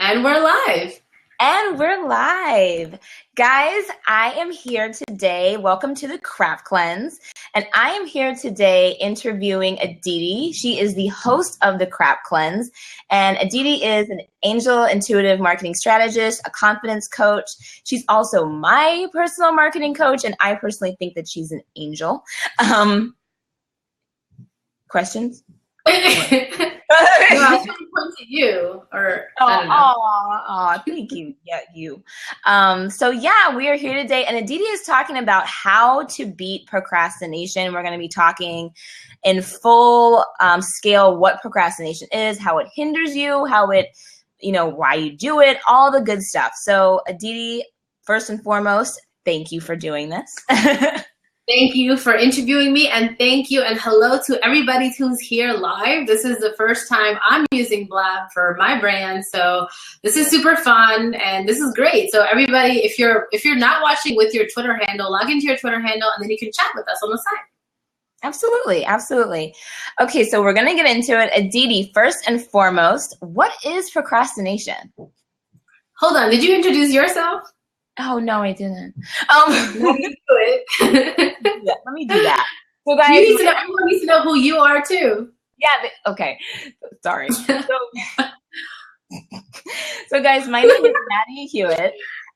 And we're live. And we're live. Guys, I am here today. Welcome to the Crap Cleanse. And I am here today interviewing Aditi. She is the host of the Crap Cleanse. And Aditi is an angel intuitive marketing strategist, a confidence coach. She's also my personal marketing coach. And I personally think that she's an angel. Questions? No, I was going to point to you, or I don't know. Thank you. Yeah, you. So we are here today, and Aditi is talking about how to beat procrastination. We're going to be talking in full scale what procrastination is, how it hinders you, how it, why you do it, all the good stuff. So Aditi, first and foremost, thank you for doing this. Thank you for interviewing me, and thank you and hello to everybody who's here live. This is the first time I'm using Blab for my brand, so this is super fun and this is great. So everybody, if you're not watching with your Twitter handle, log into your Twitter handle and then you can chat with us on the side. Absolutely. Okay, so we're going to get into it. Aditi, first and foremost, what is procrastination? Hold on, did you introduce yourself? Oh, no, I didn't. Let me do it. Let me do that. So guys, everyone needs to know who you are too. Yeah, okay. Sorry. So guys, my name is Maddie Hewitt.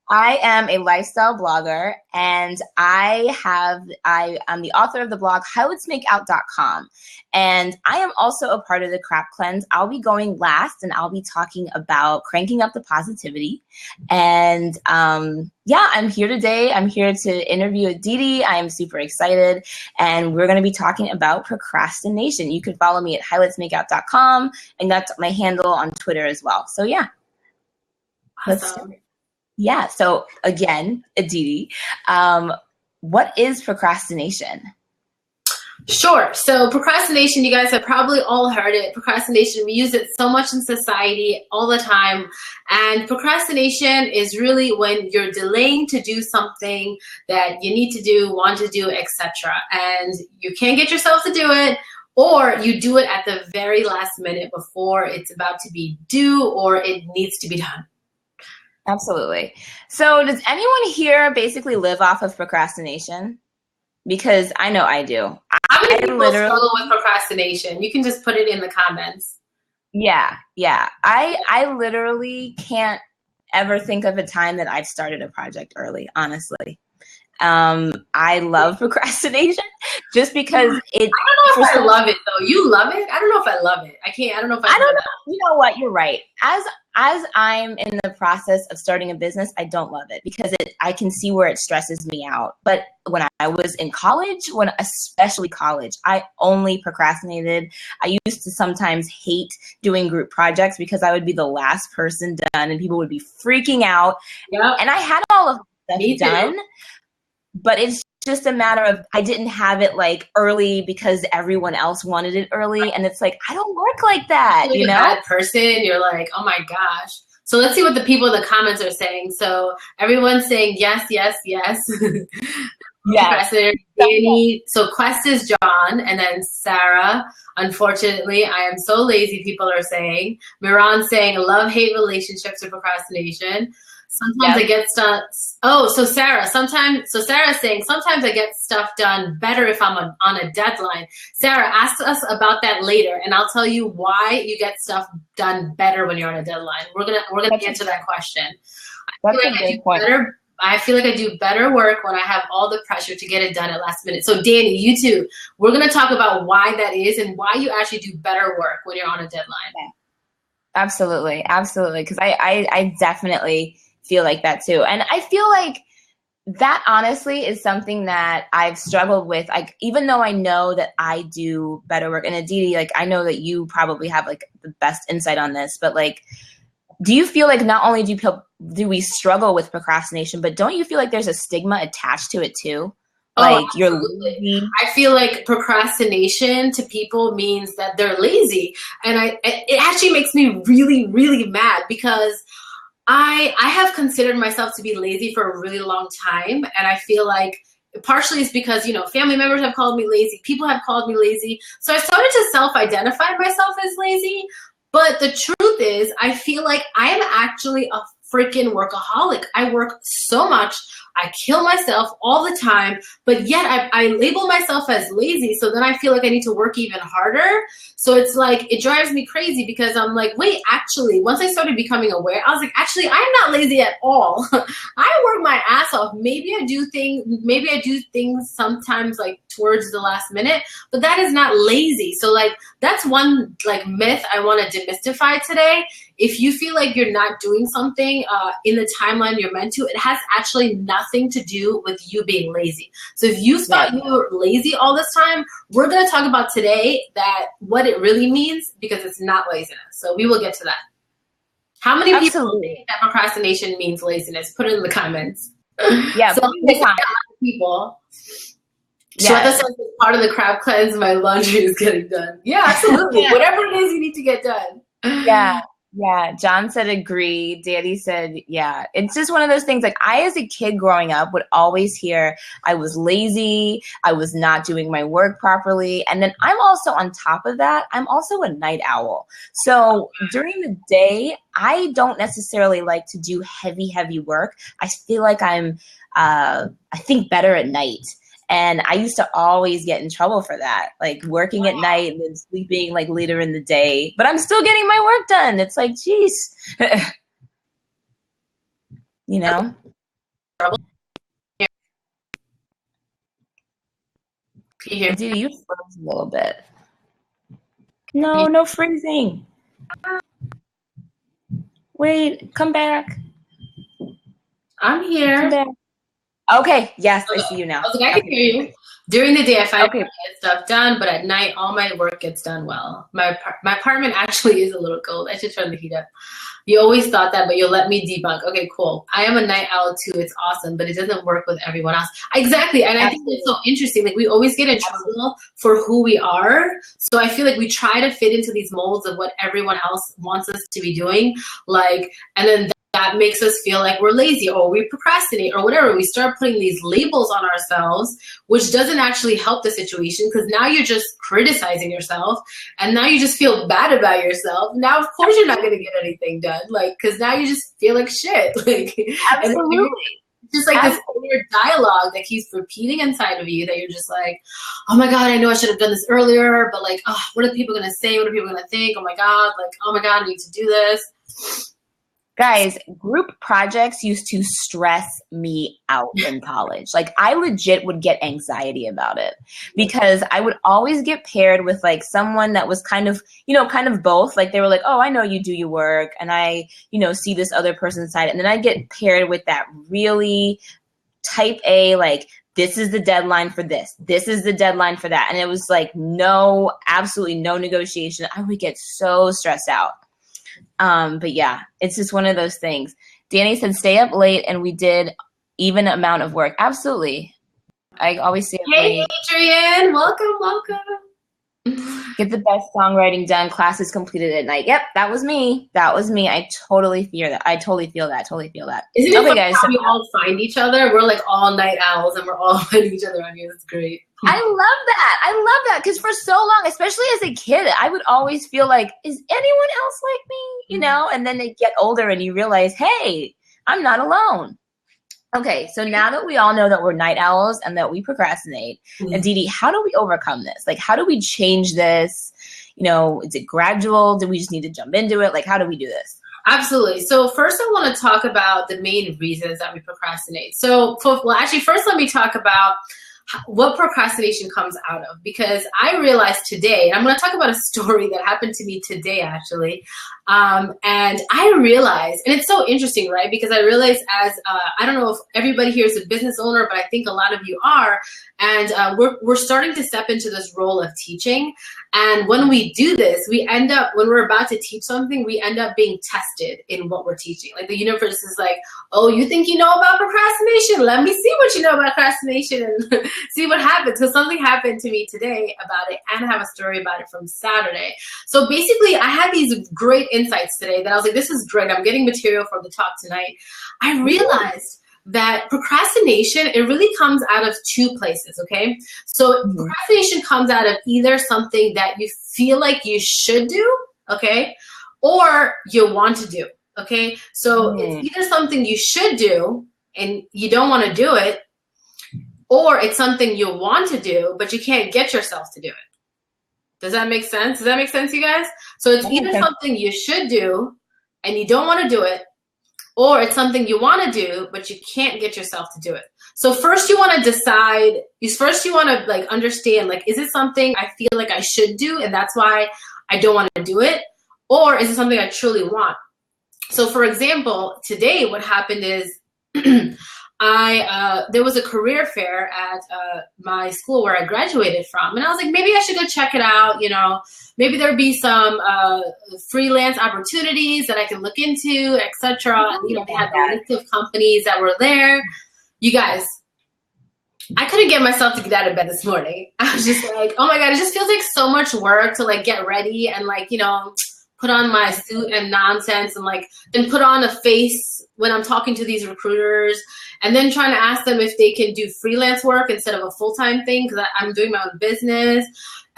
I am a lifestyle blogger, and I'm the author of the blog HowIt'sMakeOut.com. And I am also a part of the Crap Cleanse. I'll be going last, and I'll be talking about cranking up the positivity. And I'm here today. I'm here to interview Aditi. I am super excited, and we're going to be talking about procrastination. You can follow me at HowIt'sMakeOut.com, and that's my handle on Twitter as well. So Awesome. So again, Aditi, what is procrastination? Sure. So procrastination, you guys have probably all heard it. Procrastination, we use it so much in society all the time. And procrastination is really when you're delaying to do something that you need to do, want to do, etc. And you can't get yourself to do it, or you do it at the very last minute before it's about to be due or it needs to be done. Absolutely. So does anyone here basically live off of procrastination? Because I know I do. How many people struggle with procrastination? You can just put it in the comments. Yeah. I literally can't ever think of a time that I've started a project early, honestly. I love procrastination just because it. I don't know if I love it though. You love it? I don't know if I love it. I don't know if I don't know. You know what? You're right. As I'm in the process of starting a business, I don't love it because I can see where it stresses me out. But when I was in college, especially college, I only procrastinated. I used to sometimes hate doing group projects because I would be the last person done and people would be freaking out. Yep. And I had all of that done. But it's just a matter of I didn't have it like early because everyone else wanted it early. And it's like, I don't work like that, a bad person. You're like, oh my gosh. So let's see what the people in the comments are saying. So everyone's saying yes. Yes. Danny. So Quest is John, and then Sarah. Unfortunately, I am so lazy, people are saying. Miran saying love-hate relationships with procrastination. Sometimes I get stuff. Oh, so Sarah's saying sometimes I get stuff done better if I'm on a deadline. Sarah, ask us about that later, and I'll tell you why you get stuff done better when you're on a deadline. We're gonna answer that question. That's a good point. I feel like I do better work when I have all the pressure to get it done at last minute. So Danny, you too. We're gonna talk about why that is and why you actually do better work when you're on a deadline. Absolutely, because I definitely feel like that too. And I feel like that honestly is something that I've struggled with. Like, even though I know that I do better work, and Aditi, like, I know that you probably have like the best insight on this, but like, do you feel like not only do we struggle with procrastination, but don't you feel like there's a stigma attached to it too? Like, you're lazy. I feel like procrastination to people means that they're lazy. And it actually makes me really, really mad because I have considered myself to be lazy for a really long time. And I feel like partially it's because, family members have called me lazy. People have called me lazy. So I started to self-identify myself as lazy. But the truth is, I feel like I am actually a freaking workaholic. I work so much. I kill myself all the time, but yet I label myself as lazy. So then I feel like I need to work even harder. So it's like, it drives me crazy because I'm like, wait, actually, once I started becoming aware, I was like, actually, I'm not lazy at all. I work my ass off. Maybe I do things sometimes like towards the last minute, but that is not lazy. So like, that's one like myth I want to demystify today. If you feel like you're not doing something in the timeline you're meant to, it has actually nothing to do with you being lazy. So if you thought you were lazy all this time, we're going to talk about today that what it really means, because it's not laziness. So we will get to that. How many people think that procrastination means laziness? Put it in the comments. Yeah, so people. Shweta says as part of the crab cleanse, my laundry is getting done. Yeah, absolutely. Whatever it is you need to get done. Yeah. John said agree. Danny said, yeah. It's just one of those things. Like, I, as a kid growing up, would always hear I was lazy. I was not doing my work properly. And then I'm also, on top of that, I'm also a night owl. So during the day, I don't necessarily like to do heavy work. I feel like I think better at night. And I used to always get in trouble for that, like working at night and then sleeping like later in the day. But I'm still getting my work done. It's like, geez, you know? Aditi, you froze a little bit. No freezing. Wait, come back. I'm here. Come back. Okay, yes, I see you now. I was like, I can hear you. During the day, I find I get stuff done, but at night, all my work gets done well. My apartment actually is a little cold. I should turn the heat up. You always thought that, but you'll let me debunk. Okay, cool. I am a night owl too. It's awesome, but it doesn't work with everyone else. Exactly, and I think it's so interesting. Like, we always get in trouble for who we are. So I feel like we try to fit into these molds of what everyone else wants us to be doing. Like, and then that makes us feel like we're lazy or we procrastinate or whatever. We start putting these labels on ourselves, which doesn't actually help the situation, because now you're just criticizing yourself and now you just feel bad about yourself. Now, of course, you're not going to get anything done, like, because now you just feel like shit. Like, absolutely. Just like this inner dialogue that keeps repeating inside of you, that you're just like, oh my God, I know I should have done this earlier, but like, oh, what are people going to say? What are people going to think? Oh my God, I need to do this. Guys, group projects used to stress me out in college. Like, I legit would get anxiety about it, because I would always get paired with like someone that was kind of both. Like, they were like, oh, I know you do your work, and I, see this other person's side. And then I get paired with that really type A, like, this is the deadline for this. This is the deadline for that. And it was like, absolutely no negotiation. I would get so stressed out. But yeah, it's just one of those things. Danny said, stay up late, and we did even amount of work. Absolutely. I always stay up late. Hey, Adrian, welcome. Get the best songwriting done. Classes completed at night. Yep, that was me. I totally feel that. Isn't it funny guys, how we all find each other? We're like all night owls, and we're all finding each other on here. It's great. I love that, because for so long, especially as a kid, I would always feel like, is anyone else like me? And then they get older and you realize, hey, I'm not alone. Okay, so now that we all know that we're night owls and that we procrastinate, Aditi, how do we overcome this? Like, how do we change this? Is it gradual? Do we just need to jump into it? Like, how do we do this? Absolutely. So first I want to talk about the main reasons that we procrastinate. First let me talk about what procrastination comes out of, because I realized today, and I'm going to talk about a story that happened to me today, actually. And I realized, and it's so interesting, right? Because I realized I don't know if everybody here is a business owner, but I think a lot of you are. And we're starting to step into this role of teaching. And when we do this, when we're about to teach something, we end up being tested in what we're teaching. Like, the universe is like, oh, you think you know about procrastination? Let me see what you know about procrastination and see what happens. Because something happened to me today about it, and I have a story about it from Saturday. So basically, I had these great insights today that I was like, this is great. I'm getting material for the talk tonight. I realized that procrastination, it really comes out of two places, okay? So procrastination comes out of either something that you feel like you should do, okay? or you want to do. Okay, so it's either something you should do and you don't want to do it, or it's something you want to do but you can't get yourself to do it. Does that make sense? Does that make sense, you guys? So it's either something you should do and you don't want to do it, or it's something you want to do but you can't get yourself to do it. So first you want to decide, first you want to like understand, like, is it something I feel like I should do and that's why I don't want to do it, or is it something I truly want? So for example, today what happened is there was a career fair at my school where I graduated from, and I was like, maybe I should go check it out. You know, maybe there'd be some freelance opportunities that I can look into, etc. You know, they had a list of companies that were there. You guys, I couldn't get myself to get out of bed this morning. I was just like, oh my God, it just feels like so much work to like get ready and like, you know, put on my suit and nonsense and like then put on a face when I'm talking to these recruiters and then trying to ask them if they can do freelance work instead of a full-time thing because I'm doing my own business.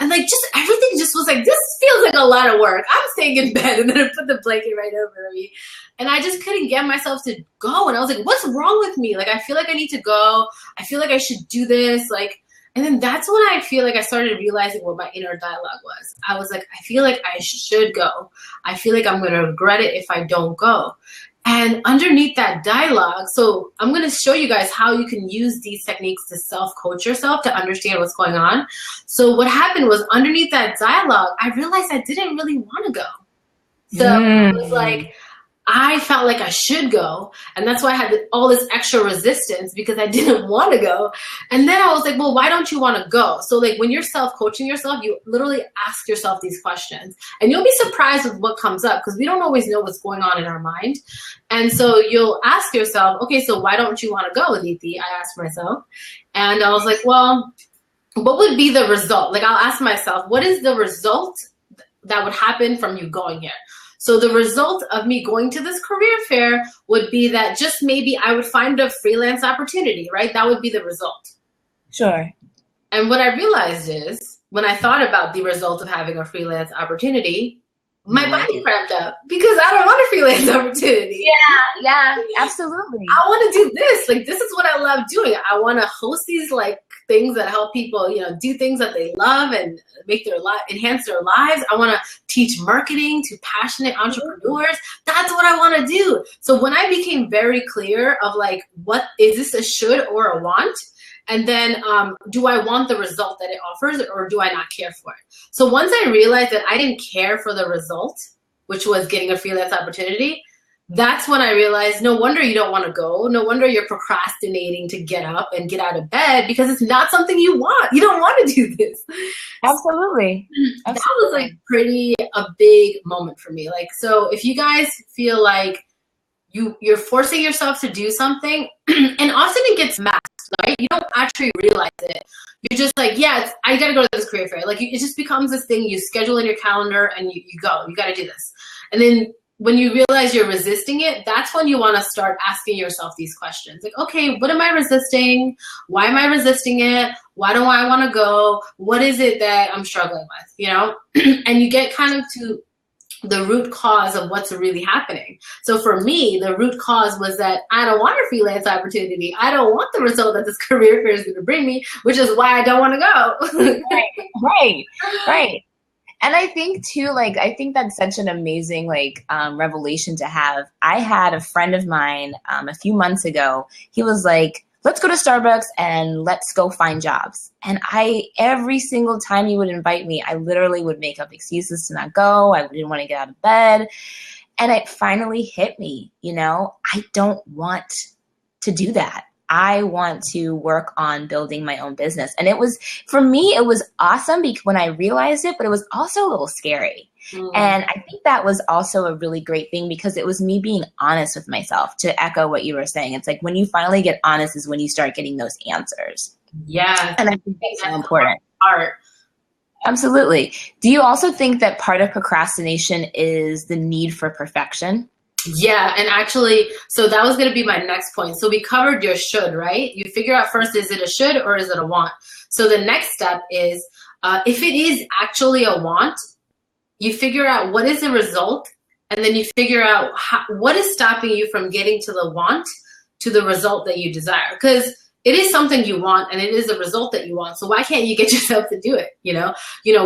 And like just everything just was like, this feels like a lot of work. I'm staying in bed, and then I put the blanket right over me. And I just couldn't get myself to go. And I was like, what's wrong with me? Like, I feel like I need to go. I feel like I should do this. Like, and then that's when I feel like I started realizing what my inner dialogue was. I was like, I feel like I should go. I feel like I'm going to regret it if I don't go. And underneath that dialogue, so I'm going to show you guys how you can use these techniques to self-coach yourself to understand what's going on. So what happened was underneath that dialogue, I realized I didn't really want to go. So it was like, I felt like I should go. And that's why I had all this extra resistance because I didn't want to go. And then I was like, well, why don't you want to go? So like when you're self-coaching yourself, you literally ask yourself these questions and you'll be surprised with what comes up because we don't always know what's going on in our mind. And so you'll ask yourself, okay, so why don't you want to go, Aditi? I asked myself. And I was like, well, what would be the result? Like I'll ask myself, what is the result that would happen from you going here? So the result of me going to this career fair would be that just maybe I would find a freelance opportunity, right? That would be the result. Sure. And what I realized is when I thought about the result of having a freelance opportunity, my body cramped up because I don't want a freelance opportunity. Yeah, absolutely. I want to do this. Like, this is what I love doing. I want to host these like things that help people, you know, do things that they love and make their life, enhance their lives. I want to teach marketing to passionate entrepreneurs. That's what I want to do. So when I became very clear of like, what is this a should or a want? And then do I want the result that it offers or do I not care for it? So once I realized that I didn't care for the result, which was getting a freelance opportunity, that's when I realized no wonder you don't want to go. No wonder you're procrastinating to get up and get out of bed because it's not something you want. You don't want to do this. Absolutely. That was like a big moment for me. Like, so if you guys feel like you're forcing yourself to do something and often it gets masked, right? You don't actually realize it. You're just like, yeah, I got to go to this career fair. Like it just becomes this thing you schedule in your calendar and you go, you got to do this. And then when you realize you're resisting it, that's when you want to start asking yourself these questions. Like, okay, what am I resisting? Why am I resisting it? Why do I want to go? What is it that I'm struggling with, you know? And you get kind of to the root cause of what's really happening. So for me, the root cause was that I don't want a freelance opportunity. I don't want the result that this career fair is going to bring me, which is why I don't want to go. Right. And I think too, like, I think that's such an amazing, like, revelation to have. I had a friend of mine a few months ago. He was like, let's go to Starbucks and let's go find jobs. And every single time he would invite me, I literally would make up excuses to not go. I didn't want to get out of bed. And it finally hit me, you know, I don't want to do that. I want to work on building my own business. And for me, it was awesome when I realized it, but it was also a little scary. And I think that was also a really great thing because it was me being honest with myself, to echo what you were saying. It's like when you finally get honest is when you start getting those answers. Yeah. And I think that's so important. Art. Absolutely. Do you also think that part of procrastination is the need for perfection? Yeah, and actually, so that was going to be my next point. So we covered your should, right? You figure out first, is it a should or is it a want? So the next step is, if it is actually a want, you figure out what is the result and then you figure out what is stopping you from getting to the want to the result that you desire. Because it is something you want and it is a result that you want. So why can't you get yourself to do it? You know,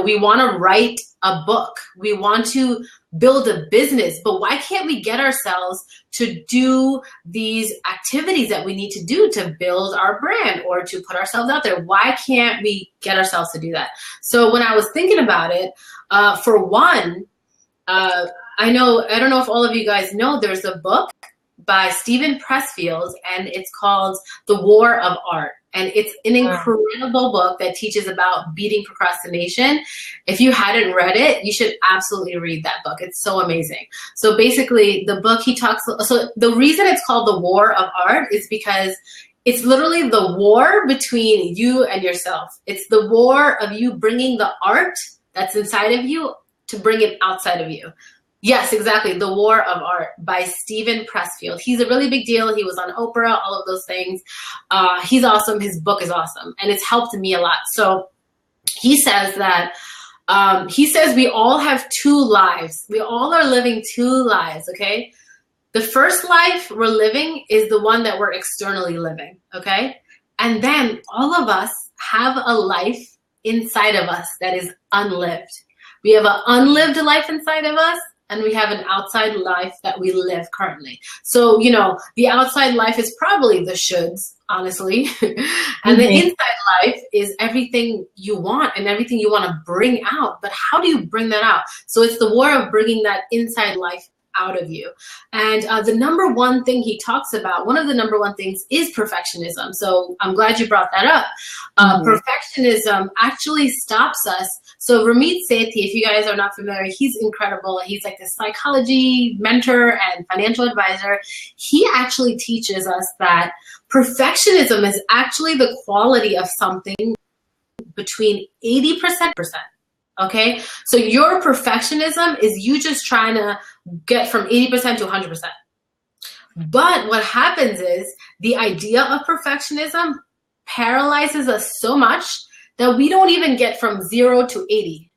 we want to write a book. We want to build a business, but why can't we get ourselves to do these activities that we need to do to build our brand or to put ourselves out there? Why can't we get ourselves to do that? So when I was thinking about it, for one, I don't know if all of you guys know, there's a book by Steven Pressfield, and it's called The War of Art. And it's an incredible book that teaches about beating procrastination. If you hadn't read it, you should absolutely read that book. It's so amazing. So basically, the book so the reason it's called The War of Art is because it's literally the war between you and yourself. It's the war of you bringing the art that's inside of you to bring it outside of you. Yes, exactly. The War of Art by Steven Pressfield. He's a really big deal. He was on Oprah, all of those things. He's awesome. His book is awesome. And it's helped me a lot. So he says that, we all have two lives. We all are living two lives, okay? The first life we're living is the one that we're externally living, okay? And then all of us have a life inside of us that is unlived. We have an unlived life inside of us, and we have an outside life that we live currently. So, the outside life is probably the shoulds, honestly. And the inside life is everything you want and everything you want to bring out. But how do you bring that out? So it's the war of bringing that inside life out of you. And the number one thing he talks about, one of the number one things is perfectionism. So I'm glad you brought that up. Perfectionism actually stops us. So Ramit Sethi, if you guys are not familiar, he's incredible. He's like a psychology mentor and financial advisor. He actually teaches us that perfectionism is actually the quality of something between 80%. Okay, so your perfectionism is you just trying to get from 80% to 100%. But what happens is the idea of perfectionism paralyzes us so much that we don't even get from 0 to 80.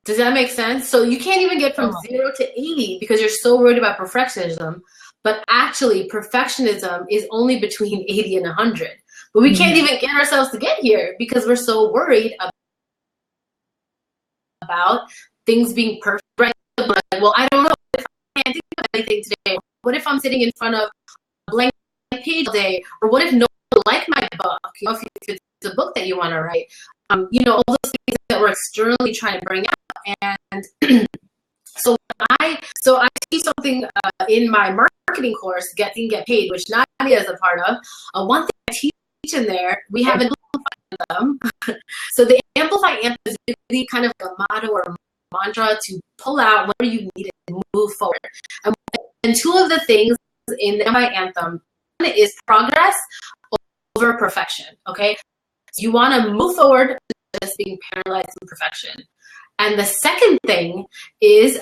Does that make sense? So you can't even get from 0 to 80 because you're so worried about perfectionism. But actually, perfectionism is only between 80 and 100. But we can't even get ourselves to get here because we're so worried about things being perfect. Right? Like, well, I don't know if I can't think of anything today. What if I'm sitting in front of a blank page all day? Or what if no one liked my book? If it's a book that you want to write. All those things that we're externally trying to bring out. And so I teach something in my marketing course, Get Paid, which Nadia is a part of. One thing I teach in there, we have an anthem. So the Amplify anthem is really kind of a motto or a mantra to pull out whatever you need and move forward. And two of the things in the Amplify anthem, one is progress over perfection, okay? So you want to move forward just being paralyzed in perfection. And the second thing is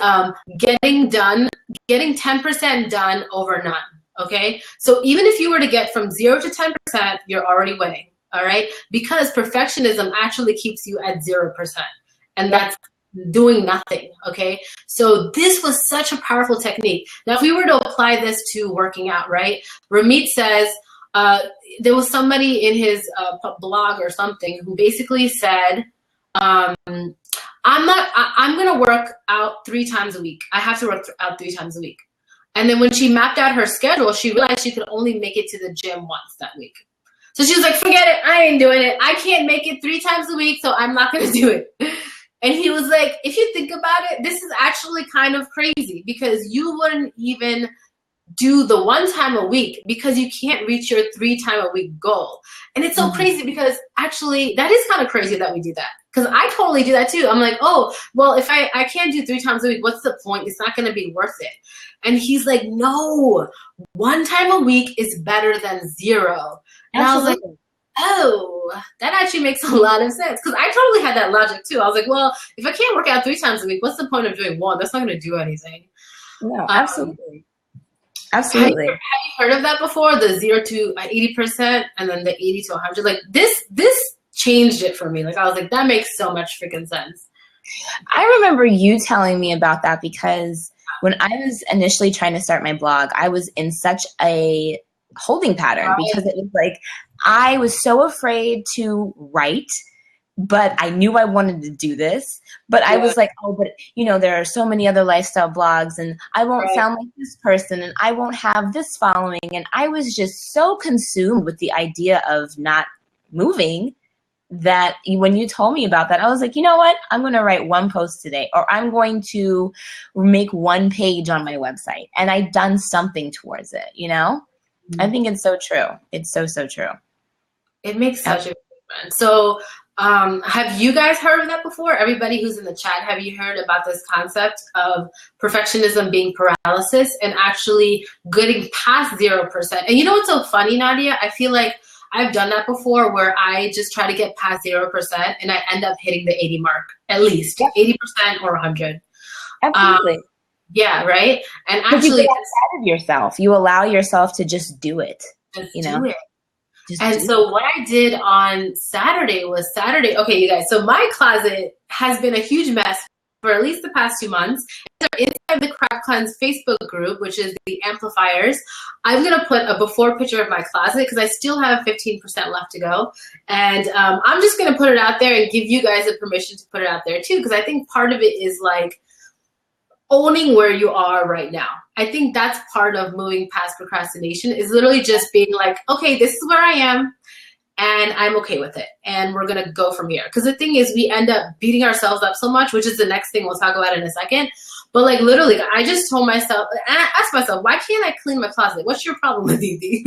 getting 10% done over none, okay? So even if you were to get from 0 to 10%, you're already winning. All right, because perfectionism actually keeps you at 0%, and that's doing nothing. Okay, so this was such a powerful technique. Now, if we were to apply this to working out, right? Ramit says there was somebody in his blog or something who basically said, I'm going to work out 3 times a week. I have to work out 3 times a week. And then when she mapped out her schedule, she realized she could only make it to the gym once that week. So she was like, forget it. I ain't doing it. I can't make it 3 times a week, so I'm not going to do it. And he was like, if you think about it, this is actually kind of crazy because you wouldn't even do the 1 time a week because you can't reach your 3 time a week goal. And it's so crazy because actually that is kind of crazy that we do that. Because I totally do that too. I'm like, oh, well, if I can't do 3 times a week, what's the point? It's not going to be worth it. And he's like, no, 1 time a week is better than 0. And I was like, oh, that actually makes a lot of sense. Because I totally had that logic too. I was like, well, if I can't work out 3 times a week, what's the point of doing 1? That's not going to do anything. No, absolutely. Absolutely. Have you heard of that before? The 0 to 80% and then the 80 to 100? Like this changed it for me. Like I was like, that makes so much freaking sense. I remember you telling me about that because when I was initially trying to start my blog, I was in such a holding pattern because it was like I was so afraid to write, but I knew I wanted to do this. But I was like, oh, but there are so many other lifestyle blogs, and I won't sound like this person, and I won't have this following. And I was just so consumed with the idea of not moving that when you told me about that, I was like, you know what? I'm going to write one post today, or I'm going to make one page on my website. And I've done something towards it, I think it's so true. It's so, so true. It makes such a difference. So have you guys heard of that before? Everybody who's in the chat, have you heard about this concept of perfectionism being paralysis and actually getting past 0%? And you know what's so funny, Nadia? I feel like I've done that before where I just try to get past 0% and I end up hitting the 80 mark, at least 80% or 100. Absolutely. Yeah, right? And actually, you get outside of yourself. You allow yourself to just do it. Do it. And so what I did on Saturday. Okay, you guys. So my closet has been a huge mess for at least the past 2 months. Inside the Crack Cleanse Facebook group, which is the amplifiers, I'm going to put a before picture of my closet because I still have 15% left to go. And I'm just going to put it out there and give you guys the permission to put it out there too, because I think part of it is like owning where you are right now. I think that's part of moving past procrastination, is literally just being like, okay, this is where I am and I'm okay with it. And we're going to go from here. Because the thing is, we end up beating ourselves up so much, which is the next thing we'll talk about in a second. But like literally, I just told myself, and I asked myself, why can't I clean my closet? What's your problem with Aditi?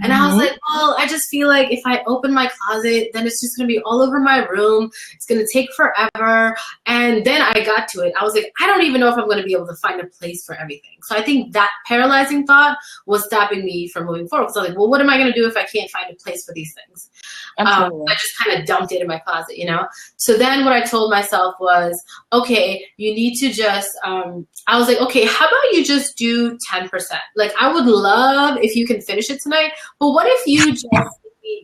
And I was like, well, I just feel like if I open my closet, then it's just going to be all over my room. It's going to take forever. And then I got to it. I was like, I don't even know if I'm going to be able to find a place for everything. So I think that paralyzing thought was stopping me from moving forward. So I was like, well, what am I going to do if I can't find a place for these things? I just kind of dumped it in my closet, So then what I told myself was, okay, you need to just, I was like, okay, how about you just do 10%? Like, I would love if you can finish it tonight, but what if you just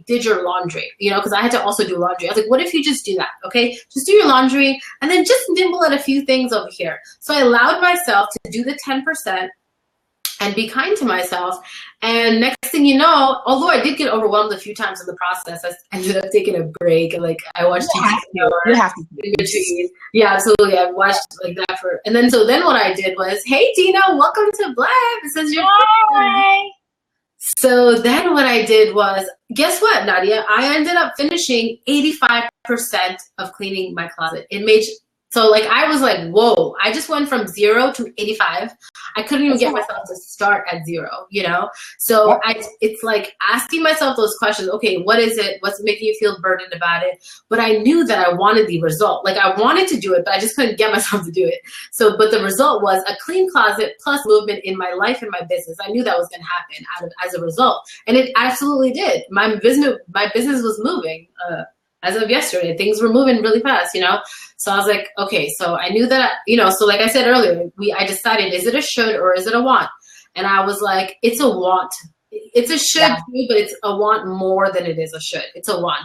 did your laundry, because I had to also do laundry. I was like, what if you just do that? Okay, just do your laundry and then just nibble at a few things over here. So I allowed myself to do the 10% and be kind to myself. And next thing you know, although I did get overwhelmed a few times in the process, I ended up taking a break and like I watched TV. You have to. Yeah, absolutely. I watched like that and then what I did was, hey Tina, welcome to Blab. It says you're hi. So then what I did was, guess what, Nadia? I ended up finishing 85% of cleaning my closet. So like I was like, whoa, I just went from 0 to 85. I couldn't even get myself to start at 0, So it's like asking myself those questions. Okay, what is it? What's making you feel burdened about it? But I knew that I wanted the result. Like I wanted to do it, but I just couldn't get myself to do it. So, but the result was a clean closet plus movement in my life and my business. I knew that was going to happen as a result. And it absolutely did. My business was moving. As of yesterday, things were moving really fast, So I was like, okay, so I knew that, so like I said earlier, I decided, is it a should or is it a want? And I was like, it's a want. It's a should too, but it's a want more than it is a should. It's a want.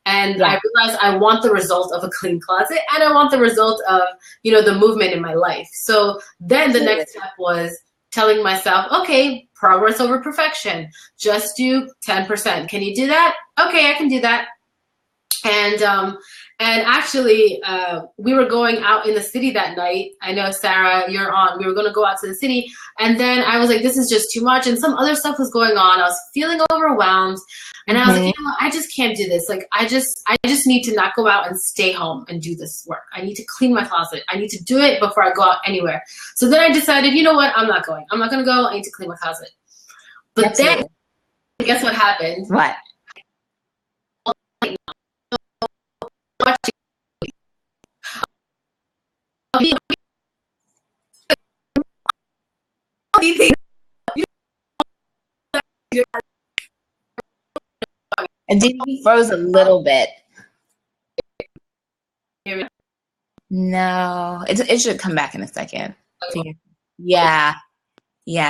And I realized I want the result of a clean closet and I want the result of, the movement in my life. So then the next step was telling myself, okay, progress over perfection. Just do 10%. Can you do that? Okay, I can do that. And actually, we were going out in the city that night. I know, Sarah, you're on. We were going to go out to the city. And then I was like, this is just too much. And some other stuff was going on. I was feeling overwhelmed. And I was like, I just can't do this. Like, I just need to not go out and stay home and do this work. I need to clean my closet. I need to do it before I go out anywhere. So then I decided, you know what? I'm not going. I'm not going to go. I need to clean my closet. But then, guess what happened? What? Aditi froze a little bit. No, it should come back in a second. Yeah,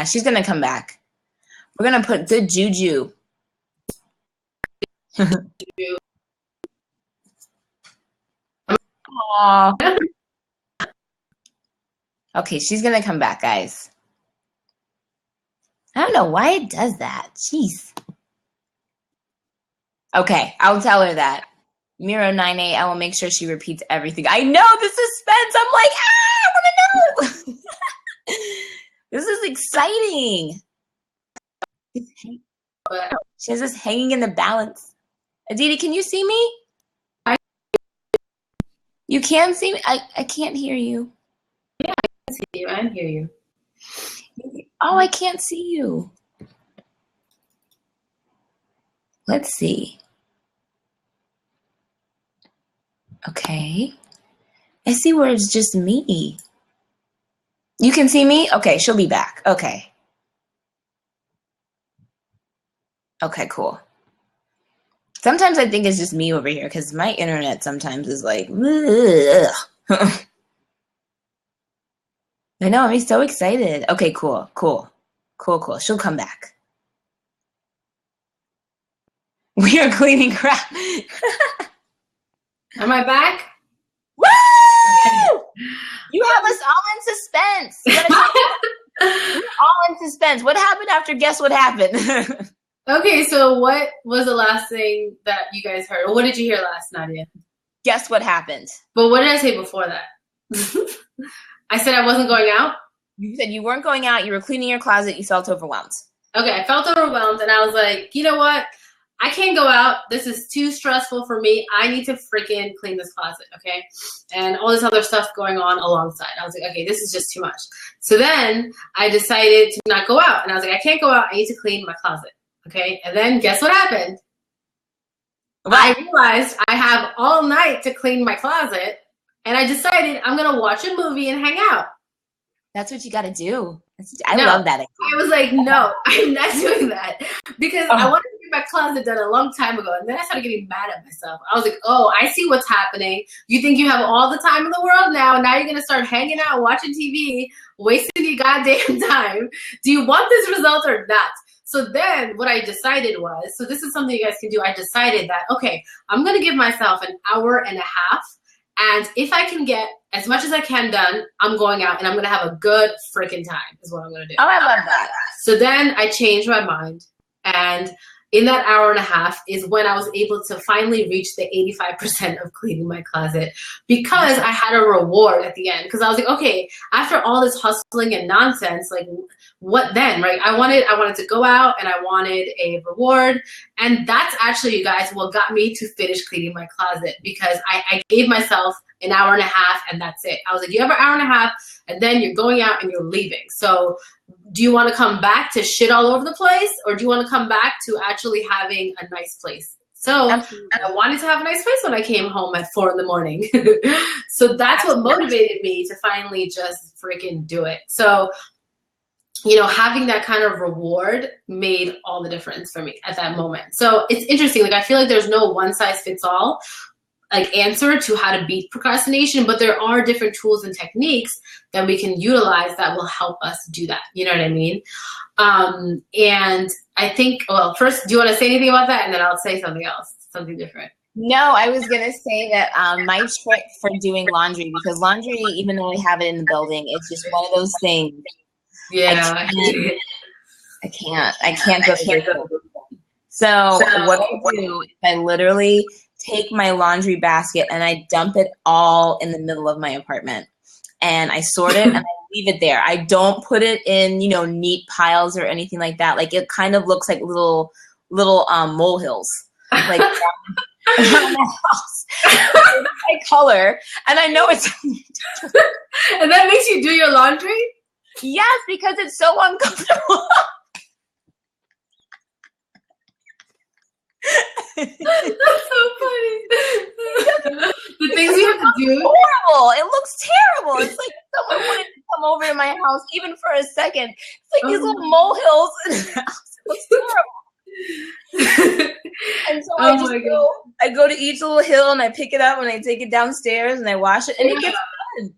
she's gonna come back. We're gonna put good juju. Aww. Okay, she's going to come back, guys. I don't know why it does that. Jeez. Okay, I'll tell her that. Miro 9A, I will make sure she repeats everything. I know the suspense. I'm like, I want to know. This is exciting. She has us hanging in the balance. Aditi, can you see me? You can see me? I can't hear you. Yeah, I can see you. I can hear you. Oh, I can't see you. Let's see. Okay. I see where it's just me. You can see me? Okay, she'll be back. Okay. Okay, cool. Sometimes I think it's just me over here because my internet sometimes is like, I know, I'm so excited. Okay, cool. She'll come back. We are cleaning crap. Am I back? Woo! You have us all in suspense. We're all in suspense. What happened after Guess What Happened? Okay, so what was the last thing that you guys heard? Or what did you hear last, Nadia? Guess what happened? But what did I say before that? I said I wasn't going out? You said you weren't going out. You were cleaning your closet. You felt overwhelmed. Okay, I felt overwhelmed, and I was like, you know what? I can't go out. This is too stressful for me. I need to freaking clean this closet, okay? And all this other stuff going on alongside. I was like, okay, this is just too much. So then I decided to not go out. And I was like, I can't go out. I need to clean my closet, okay? And then guess what happened? I realized I have all night to clean my closet. And I decided I'm going to watch a movie and hang out. That's what you got to do. I love that idea. I was like, no, I'm not doing that. Because I wanted to get my closet done a long time ago. And then I started getting mad at myself. I was like, oh, I see what's happening. You think you have all the time in the world now. Now you're going to start hanging out, watching TV, wasting your goddamn time. Do you want this result or not? So then what I decided was, so this is something you guys can do. I decided that, okay, I'm going to give myself an hour and a half. And if I can get as much as I can done, I'm going out and I'm going to have a good freaking time is what I'm going to do. Oh, I love that. So then I changed my mind. And in that hour and a half is when I was able to finally reach the 85% of cleaning my closet because I had a reward at the end. Because I was like, okay, after all this hustling and nonsense, like what then, right? I wanted to go out and I wanted a reward. And that's actually, you guys, what got me to finish cleaning my closet because I gave myself an hour and a half and that's it. I was like, you have an hour and a half and then you're going out and you're leaving. So do you want to come back to shit all over the place or do you want to come back to actually having a nice place? So I wanted to have a nice place when I came home at 4 a.m. So that's what motivated me to finally just freaking do it. So, you know, having that kind of reward made all the difference for me at that moment. So it's interesting. Like, I feel like there's no one size fits all like answer to how to beat procrastination, but there are different tools and techniques that we can utilize that will help us do that. You know what I mean? And I think, well, first, do you want to say anything about that? And then I'll say something else, something different. No, I was going to say that my trick for doing laundry, because laundry, even though I have it in the building, it's just one of those things. Yeah. I can't go through. So what I do is I literally take my laundry basket and I dump it all in the middle of my apartment. And I sort it and I leave it there. I don't put it in, you know, neat piles or anything like that. Like it kind of looks like little molehills. Like around my house. My color. And I know it's and that makes you do your laundry? Yes, because it's so uncomfortable. That's so funny. The things you have to do. Horrible. It looks terrible. It's like someone wanted to come over to my house even for a second. It's like these little molehills in the house. It looks terrible. And so I go to each little hill and I pick it up and I take it downstairs and I wash it and it gets done.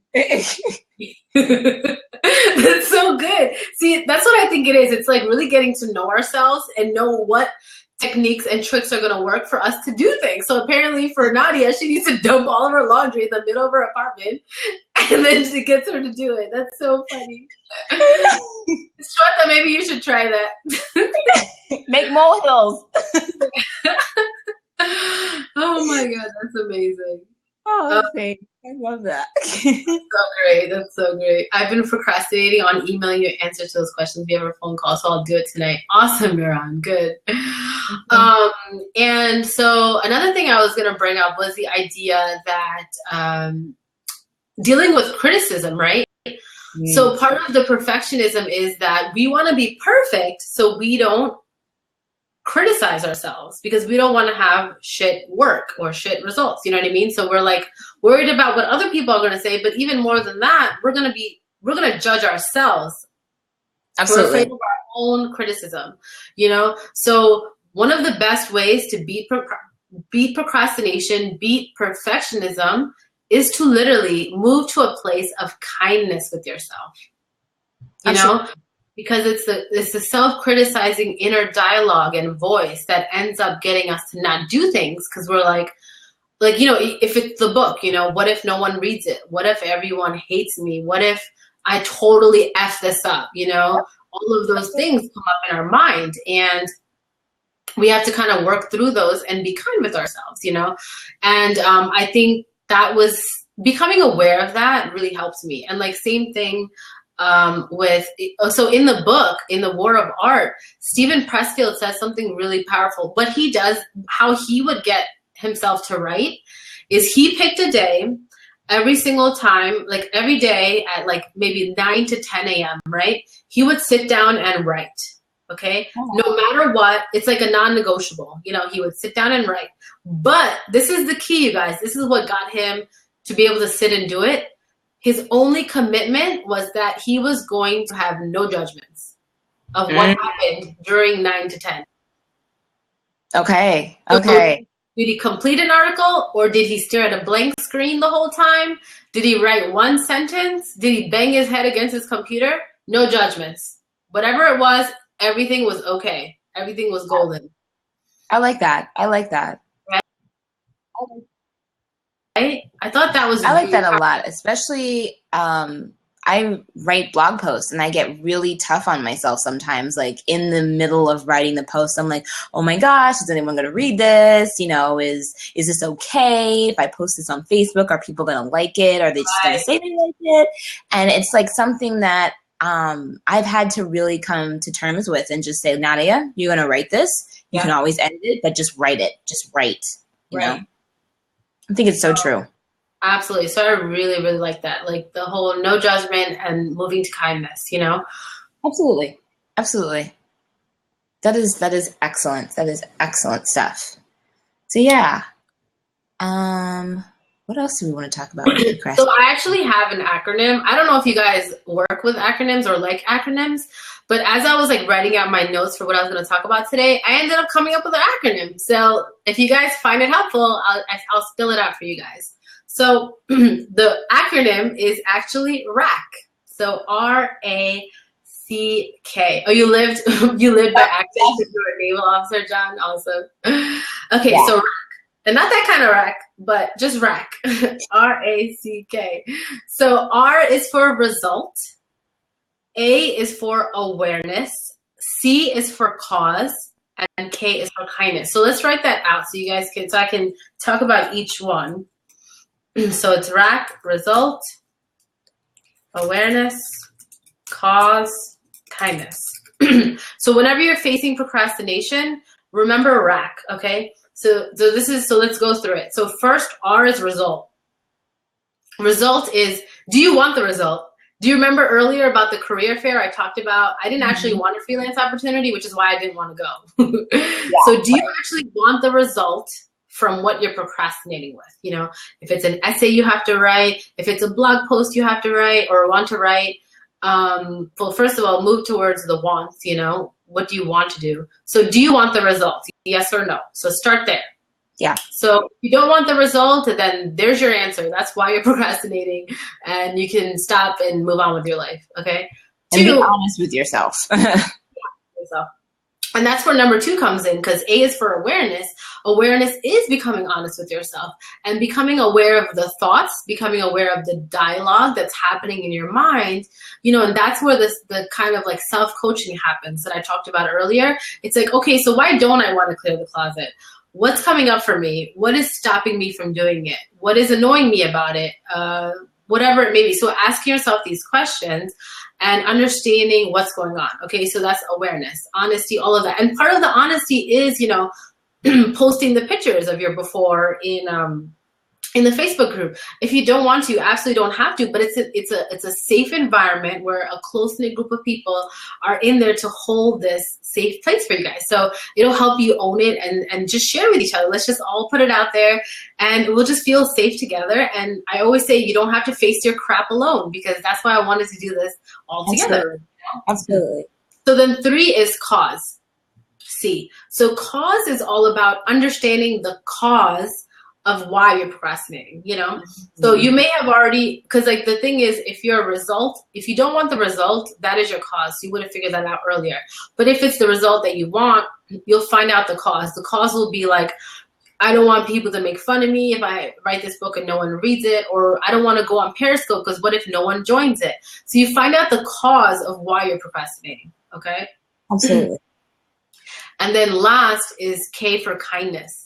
That's so good. See, that's what I think it is. It's like really getting to know ourselves and know what techniques and tricks are going to work for us to do things. So apparently for Nadia, she needs to dump all of her laundry in the middle of her apartment, and then she gets her to do it. That's so funny. Shweta, maybe you should try that. Make molehills. Oh my God, that's amazing. Oh, thanks. I love that. That's so great. I've been procrastinating on emailing you answers to those questions. We have a phone call, so I'll do it tonight. Awesome, Miran. Good. And so another thing I was going to bring up was the idea that dealing with criticism, right? So part of the perfectionism is that we want to be perfect so we don't criticize ourselves, because we don't want to have shit work or shit results. You know what I mean? So we're like worried about what other people are going to say, but even more than that, we're going to judge ourselves. Absolutely. We're afraid of our own criticism, you know? So one of the best ways to beat procrastination, beat perfectionism, is to literally move to a place of kindness with yourself, you know? Because it's the self-criticizing inner dialogue and voice that ends up getting us to not do things, because we're like, you know, if it's the book, you know, what if no one reads it? What if everyone hates me? What if I totally F this up? You know, all of those things come up in our mind, and we have to kind of work through those and be kind with ourselves, you know? And I think that was becoming aware of that really helps me. And like same thing so in the book, in The War of Art, Stephen Pressfield says something really powerful. What he does, how he would get himself to write, is he picked a day every single time, like every day at like maybe 9 to 10 a.m., right? He would sit down and write, okay? No matter what, it's like a non-negotiable. You know, he would sit down and write. But this is the key, you guys. This is what got him to be able to sit and do it. His only commitment was that he was going to have no judgments of what happened during 9 to 10. Okay. So did he complete an article, or did he stare at a blank screen the whole time? Did he write one sentence? Did he bang his head against his computer? No judgments. Whatever it was, everything was okay. Everything was golden. I like that. Right? I thought that was. I like that a lot, especially I write blog posts and I get really tough on myself sometimes. Like in the middle of writing the post, I'm like, oh my gosh, is anyone going to read this? You know, is this okay if I post this on Facebook? Are people going to like it? Are they just going to say they like it? And it's like something that I've had to really come to terms with and just say, Nadia, you're going to write this. You can always edit it, but just write it. Just write, you know? I think it's so true. Absolutely. So I really, really like that. Like the whole no judgment and moving to kindness, you know? Absolutely. That is excellent. That is excellent stuff. So yeah. What else do we want to talk about? So I actually have an acronym. I don't know if you guys work with acronyms or like acronyms, but as I was like writing out my notes for what I was going to talk about today, I ended up coming up with an acronym. So if you guys find it helpful, I'll spill it out for you guys. So the acronym is actually RACK. So RACK. Oh, you lived by acting because you were a naval officer, John, also. Okay, so RACK. And not that kind of rack, but just rack. RACK. So R is for result. A is for awareness. C is for cause. And K is for kindness. So let's write that out so you guys can, so I can talk about each one. So it's rack, result, awareness, cause, kindness. So whenever you're facing procrastination, remember rack, okay? So let's go through it. So first, R is result. Result is, do you want the result? Do you remember earlier about the career fair I talked about? I didn't actually want a freelance opportunity, which is why I didn't want to go. So do you actually want the result from what you're procrastinating with? You know, if it's an essay you have to write, if it's a blog post you have to write or want to write, well, first of all, move towards the wants, you know, what do you want to do? So do you want the result? Yes or no? So start there. Yeah. So if you don't want the result, then there's your answer. That's why you're procrastinating, and you can stop and move on with your life. Okay. And be honest with yourself. And that's where number 2 comes in, because A is for awareness. Awareness is becoming honest with yourself and becoming aware of the thoughts, becoming aware of the dialogue that's happening in your mind, and that's where the kind of like self-coaching happens that I talked about earlier. It's like, okay, so why don't I want to clear the closet? What's coming up for me? What is stopping me from doing it? What is annoying me about it? Whatever it may be. So asking yourself these questions and understanding what's going on. Okay, so that's awareness, honesty, all of that. And part of the honesty is, posting the pictures of your before in the Facebook group. If you don't want to, you absolutely don't have to, but it's a safe environment where a close-knit group of people are in there to hold this safe place for you guys. So it'll help you own it and just share with each other. Let's just all put it out there and we'll just feel safe together. And I always say you don't have to face your crap alone, because that's why I wanted to do this all together. Absolutely. So then 3 is cause. C. So cause is all about understanding the cause of why you're procrastinating, So you may have already, because like the thing is, if you don't want the result, that is your cause. So you would have figured that out earlier. But if it's the result that you want, you'll find out the cause. The cause will be like, I don't want people to make fun of me if I write this book and no one reads it, or I don't want to go on Periscope because what if no one joins it? So you find out the cause of why you're procrastinating, okay? Absolutely. And then last is K for kindness.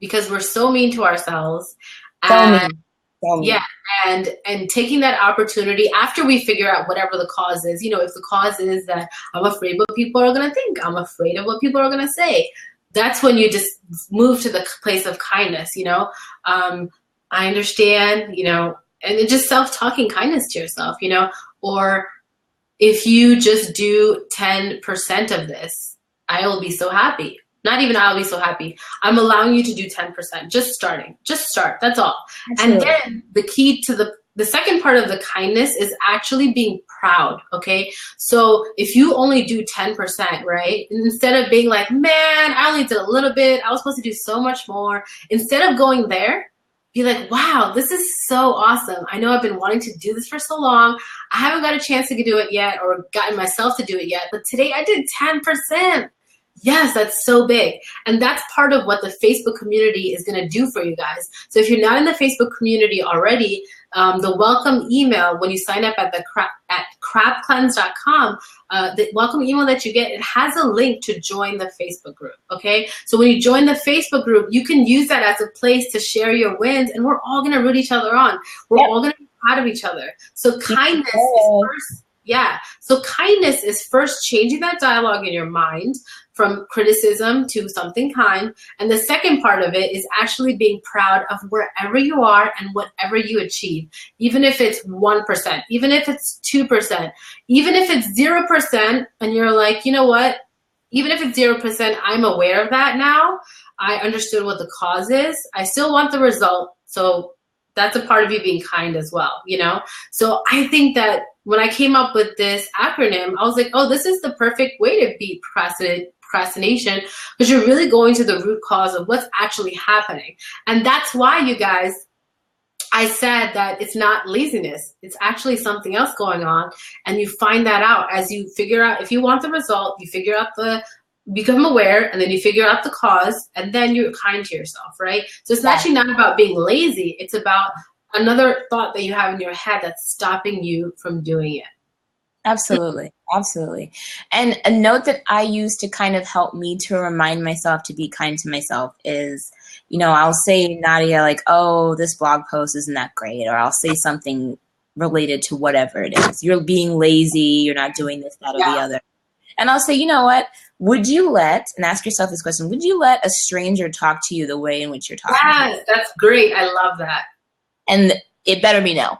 Because we're so mean to ourselves, and and taking that opportunity after we figure out whatever the cause is. If the cause is that I'm afraid what people are going to think, I'm afraid of what people are going to say, that's when you just move to the place of kindness. I understand, and just self-talking kindness to yourself, or if you just do 10% of this, I will be so happy. Not even I'll be so happy. I'm allowing you to do 10%. Just start. That's all. Absolutely. And then the key to the second part of the kindness is actually being proud. Okay. So if you only do 10%, right? Instead of being like, man, I only did a little bit, I was supposed to do so much more. Instead of going there, be like, wow, this is so awesome. I know I've been wanting to do this for so long. I haven't got a chance to do it yet or gotten myself to do it yet. But today I did 10%. Yes, that's so big. And that's part of what the Facebook community is going to do for you guys. So if you're not in the Facebook community already, the welcome email, when you sign up at crapcleanse.com, the welcome email that you get, it has a link to join the Facebook group. Okay. So when you join the Facebook group, you can use that as a place to share your wins, and we're all going to root each other on. We're all going to be proud of each other. So kindness is first. Yeah. So kindness is first changing that dialogue in your mind from criticism to something kind. And the second part of it is actually being proud of wherever you are and whatever you achieve, even if it's 1%, even if it's 2%, even if it's 0%, and you're like, you know what? Even if it's 0%, I'm aware of that now. I understood what the cause is. I still want the result. So that's a part of you being kind as well, So I think that when I came up with this acronym, I was like, oh, this is the perfect way to beat procrastination, because you're really going to the root cause of what's actually happening. And that's why, you guys, I said that it's not laziness. It's actually something else going on. And you find that out as you figure out, if you want the result, you figure out become aware, and then you figure out the cause, and then you're kind to yourself, right? So it's actually not about being lazy. It's about another thought that you have in your head that's stopping you from doing it. Absolutely. Absolutely. And a note that I use to kind of help me to remind myself to be kind to myself is, I'll say, Nadia, like, oh, this blog post isn't that great. Or I'll say something related to whatever it is. You're being lazy. You're not doing this, that, or the other. And I'll say, you know what? Would you and ask yourself this question, would you let a stranger talk to you the way in which you're talking? Yes, that's great. I love that. And it better be no.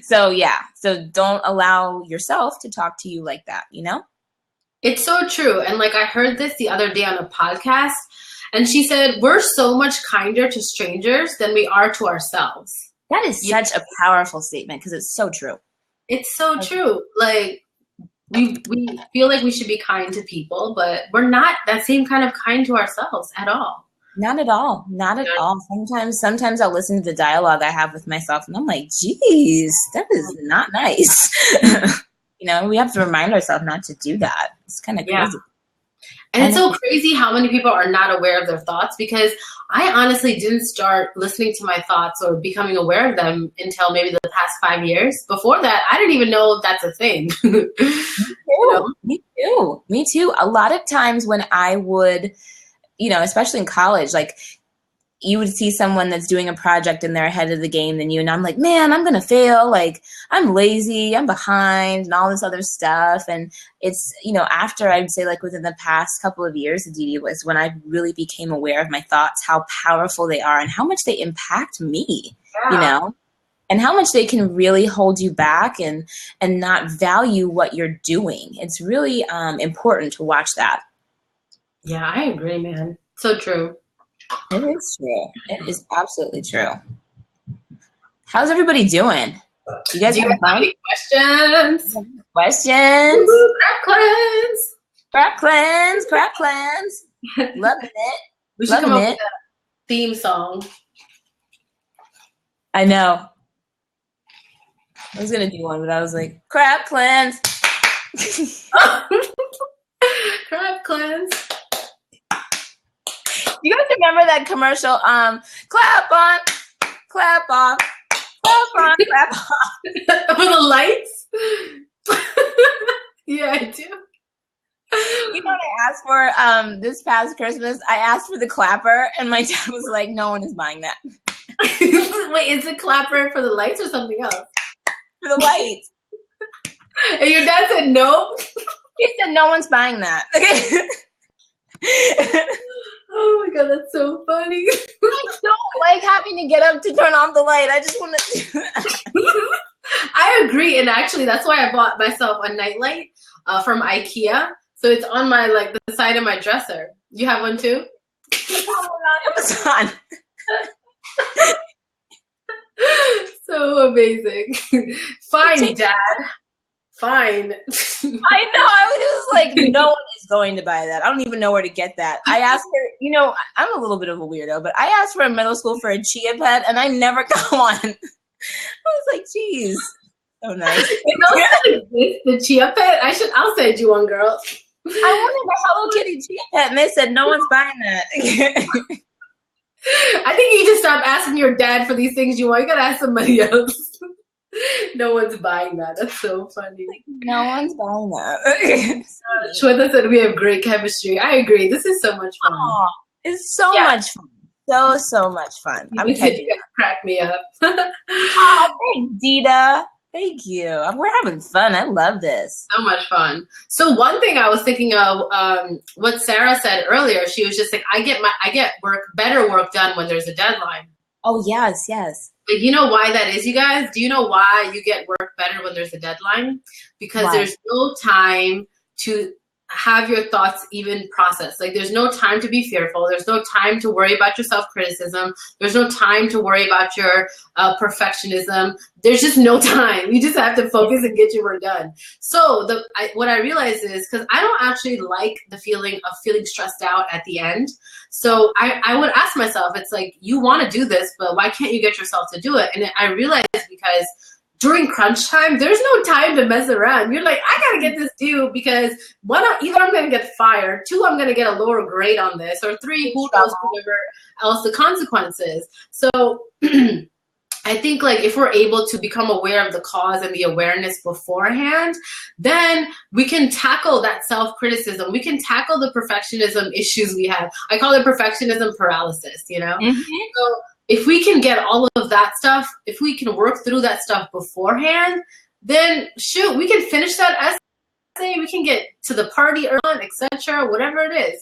So don't allow yourself to talk to you like that, It's so true. And like I heard this the other day on a podcast, and she said, we're so much kinder to strangers than we are to ourselves. That is such a powerful statement, because it's so true. It's so true. Like we feel like we should be kind to people, but we're not that same kind of kind to ourselves at all. Not at all. Not at all. Sometimes I'll listen to the dialogue I have with myself, and I'm like, geez, that is not nice. We have to remind ourselves not to do that. It's kind of crazy. And it's so crazy how many people are not aware of their thoughts, because I honestly didn't start listening to my thoughts or becoming aware of them until maybe the past 5 years. Before that, I didn't even know if that's a thing. Me too. Me too. A lot of times when I would, especially in college, like you would see someone that's doing a project and they're ahead of the game than you. And I'm like, man, I'm going to fail. Like, I'm lazy, I'm behind, and all this other stuff. And it's, after I'd say like within the past couple of years, Aditi, was when I really became aware of my thoughts, how powerful they are and how much they impact me, and how much they can really hold you back and not value what you're doing. It's really important to watch that. Yeah, I agree, man. So true. It is true. It is absolutely true. How's everybody doing? You guys have any questions? Questions? Crap cleanse. Loving it. We should come up with a theme song. I know. I was going to do one, but I was like, crap cleanse. Crap cleanse. You guys remember that commercial? Clap on, clap off, clap on, clap off. For the lights? Yeah, I do. You know what I asked for this past Christmas? I asked for the clapper, and my dad was like, no one is buying that. Wait, is it clapper for the lights or something else? For the lights. And your dad said no? He said no one's buying that. Oh my God, that's so funny. I don't like having to get up to turn off the light. I just want to do that. I agree, and actually that's why I bought myself a nightlight from IKEA. So it's on my the side of my dresser. You have one too? I got one on Amazon. So amazing. Fine, Dad. Fine. I know. I was just like, no one is going to buy that. I don't even know where to get that. I asked her, I'm a little bit of a weirdo, but I asked her in middle school for a chia pet, and I never got one. I was like, geez. So nice. The chia pet? I'll send you one, girl. I wanted a Hello Kitty chia pet, and they said no one's buying that. I think you just stop asking your dad for these things you want. You gotta ask somebody else. No one's buying that. That's so funny. No one's buying that. Shweta said we have great chemistry. I agree. This is so much fun. Oh, it's so much fun. So much fun. I'm kidding. Crack me up. Oh, thanks, Dita. Thank you. We're having fun. I love this. So much fun. So one thing I was thinking of, what Sarah said earlier, she was just like, I get better work done when there's a deadline. Oh, yes. But you know why that is, you guys? Do you know why you get work better when there's a deadline? Because there's no time to have your thoughts even processed. There's no time to be fearful. There's no time to worry about your self-criticism. There's no time to worry about your perfectionism. There's just no time. You just have to focus and get your work done. So what I realized is, because I don't actually like the feeling of feeling stressed out at the end. So I would ask myself, it's like, you want to do this, but why can't you get yourself to do it? And I realized because during crunch time, there's no time to mess around. You're like, I gotta get this due, because either I'm gonna get fired, 2, I'm gonna get a lower grade on this, or 3, who knows whatever else the consequences. So I think if we're able to become aware of the cause and the awareness beforehand, then we can tackle that self-criticism. We can tackle the perfectionism issues we have. I call it perfectionism paralysis, Mm-hmm. So if we can get all of that stuff, if we can work through that stuff beforehand, then shoot, we can finish that essay, we can get to the party early, etc., whatever it is,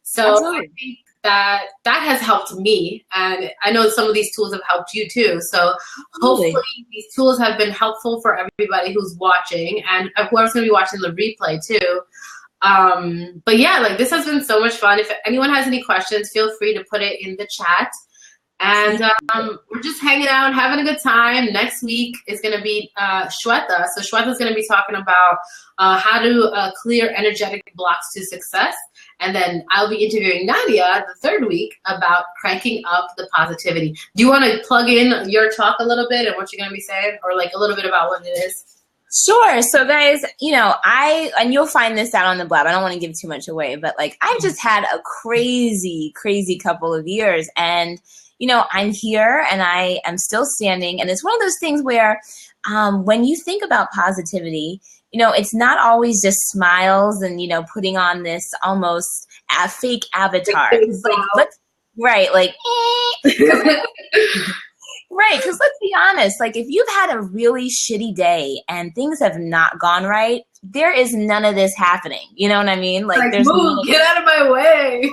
So absolutely. I think that has helped me, and I know some of these tools have helped you too. So hopefully these tools have been helpful for everybody who's watching, and whoever's going to be watching the replay too. But yeah, this has been so much fun. If anyone has any questions, feel free to put it in the chat. And we're just hanging out, having a good time. Next week is going to be Shweta. So Shweta's going to be talking about how to clear energetic blocks to success. And then I'll be interviewing Nadia the 3rd week about cranking up the positivity. Do you want to plug in your talk a little bit and what you're going to be saying, or a little bit about what it is? Sure. So guys, and you'll find this out on the blab. I don't want to give too much away, but like I've just had a crazy, crazy couple of years, and I'm here and I am still standing. And it's one of those things where when you think about positivity, it's not always just smiles and, putting on this almost fake avatar. Right. Like, right, because let's be honest, like if you've had a really shitty day and things have not gone right, there is none of this happening. You know what I mean? Like there's move, get out of my way.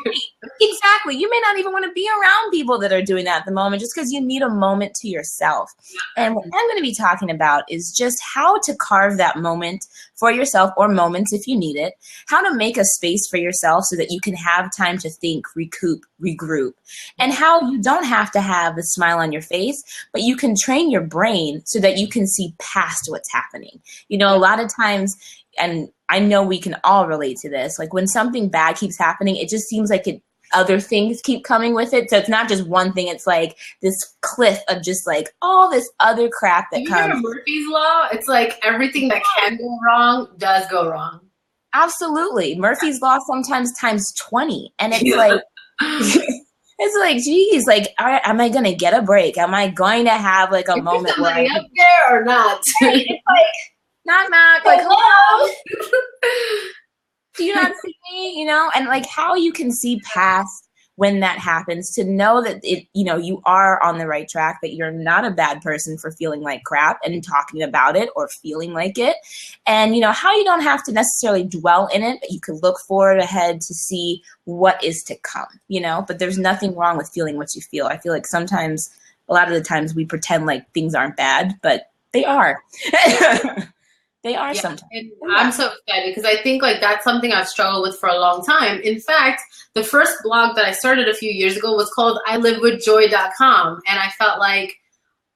Exactly. You may not even want to be around people that are doing that at the moment just because you need a moment to yourself. And what I'm going to be talking about is just how to carve that moment for yourself, or moments if you need it, how to make a space for yourself so that you can have time to think, recoup, regroup, and how you don't have to have the smile on your face, but you can train your brain so that you can see past what's happening. A lot of times, and I know we can all relate to this, like when something bad keeps happening, it just seems like other things keep coming with it. So it's not just one thing. It's like this cliff of just like all this other crap that comes. You know Murphy's Law? It's like everything that can go wrong does go wrong. Absolutely. Murphy's Law sometimes times 20. And it's like, it's like, geez, like, am I going to get a break? Am I going to have like a moment where I up there or not? It's like, knock, knock, like, hello. Do you not see me? And like how you can see past when that happens, to know that you are on the right track, that you're not a bad person for feeling like crap and talking about it or feeling like it. And how you don't have to necessarily dwell in it, but you could look forward ahead to see what is to come, but there's nothing wrong with feeling what you feel. I feel like sometimes, a lot of the times we pretend like things aren't bad, but they are. They are sometimes. And I'm so excited because I think like that's something I've struggled with for a long time. In fact, the first blog that I started a few years ago was called ilivewithjoy.com. And I felt like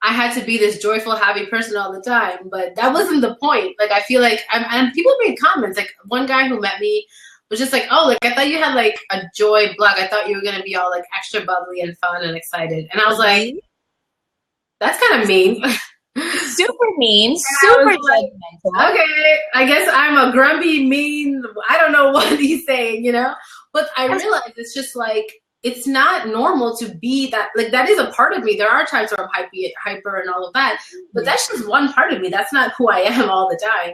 I had to be this joyful, happy person all the time. But that wasn't the point. Like, I feel like, and people made comments. Like one guy who met me was just like, oh, like I thought you had like a joy blog. I thought you were going to be all like extra bubbly and fun and excited. And I was like, that's kind of mean. Super mean, super judgmental. Okay, I guess I'm a grumpy, mean, I don't know what he's saying, But I realized it's just like, it's not normal to be that, like that is a part of me. There are times where I'm hyper and all of that, but that's just one part of me. That's not who I am all the time,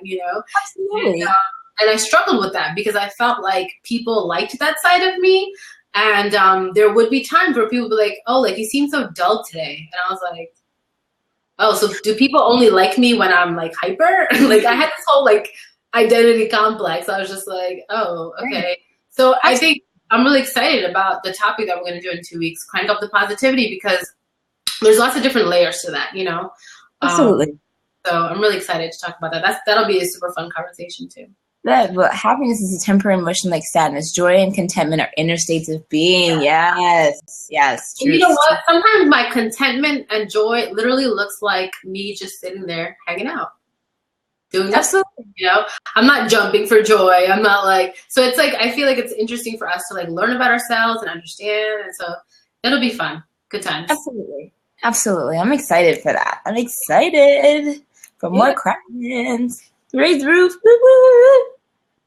Absolutely. And I struggled with that because I felt like people liked that side of me. And there would be times where people would be like, oh, like you seem so dull today. And I was like, oh, so do people only like me when I'm like hyper? Like I had this whole like identity complex. I was just like, oh, okay. So I think I'm really excited about the topic that we're going to do in 2 weeks, crank up the positivity, because there's lots of different layers to that, Absolutely. So I'm really excited to talk about that. That'll be a super fun conversation too. But happiness is a temporary emotion like sadness. Joy and contentment are inner states of being. Yes. And you know what? Sometimes my contentment and joy literally looks like me just sitting there hanging out. Doing nothing. Absolutely. I'm not jumping for joy. I'm not like, so it's like, I feel like it's interesting for us to like learn about ourselves and understand. And so it'll be fun. Good times. Absolutely. I'm excited for that. I'm excited for more crap-ins. Raise the roof.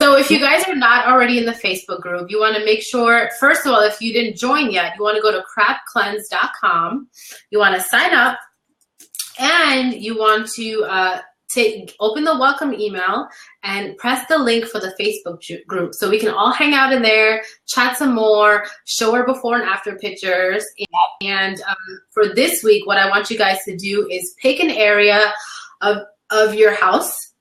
So if you guys are not already in the Facebook group, you want to make sure, first of all, if you didn't join yet, you want to go to crapcleanse.com. You want to sign up, and you want to open the welcome email and press the link for the Facebook group so we can all hang out in there, chat some more, show our before and after pictures. And for this week, what I want you guys to do is pick an area of your house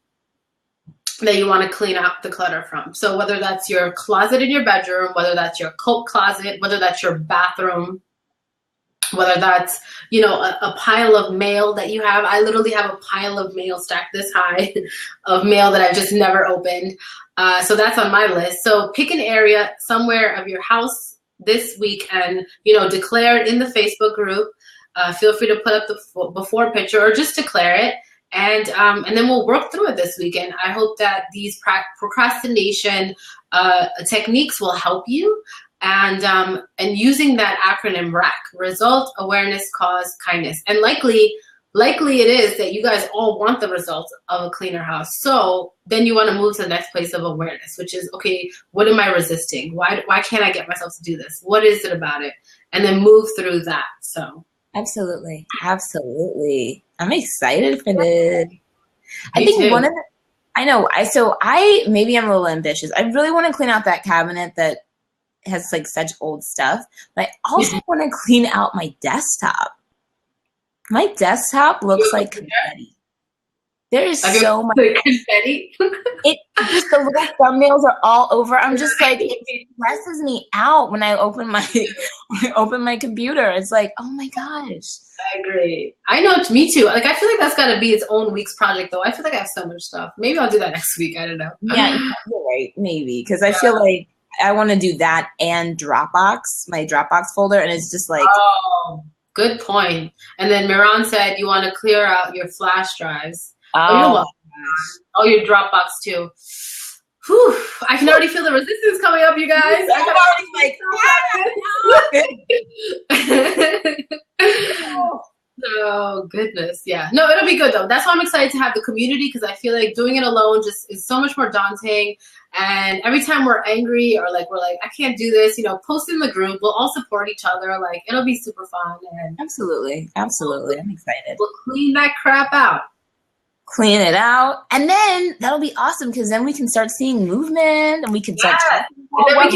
that you want to clean out the clutter from. So whether that's your closet in your bedroom, whether that's your coat closet, whether that's your bathroom, whether that's, a pile of mail that you have. I literally have a pile of mail stacked this high of mail that I've just never opened. So that's on my list. So pick an area somewhere of your house this week and, declare it in the Facebook group. Feel free to put up the before picture or just declare it. And then we'll work through it this weekend. I hope that these procrastination techniques will help you. And using that acronym RAC, result, awareness, cause, kindness. And likely likely it is that you guys all want the results of a cleaner house. So then you want to move to the next place of awareness, which is, okay, what am I resisting? Why can't I get myself to do this? What is it about it? And then move through that. So absolutely. Absolutely. I'm excited for this. I Me think too. one of the, maybe I'm a little ambitious. I really want to clean out that cabinet that has like such old stuff, but I also want to clean out my desktop. My desktop looks like confetti. There is so much confetti. Just the little thumbnails are all over. I'm just like, it stresses me out when I open my computer. It's like, oh my gosh. I agree. I know, me too. Like, I feel like that's got to be its own week's project, though. I feel like I have so much stuff. Maybe I'll do that next week. I don't know. Yeah, you're right. Maybe, because I feel like I want to do that and Dropbox, my Dropbox folder, and it's just like. Oh, good point. And then Miran said you want to clear out your flash drives. Oh, your Dropbox too. Whew, I can already feel the resistance coming up, you guys. I'm already like, oh goodness, yeah. No, it'll be good though. That's why I'm excited to have the community, because I feel like doing it alone just is so much more daunting. And every time we're angry or like we're like, I can't do this, post in the group. We'll all support each other. Like, it'll be super fun. And absolutely. I'm excited. We'll clean that crap out. Clean it out, and then that'll be awesome, because then we can start seeing movement, and we can start talking about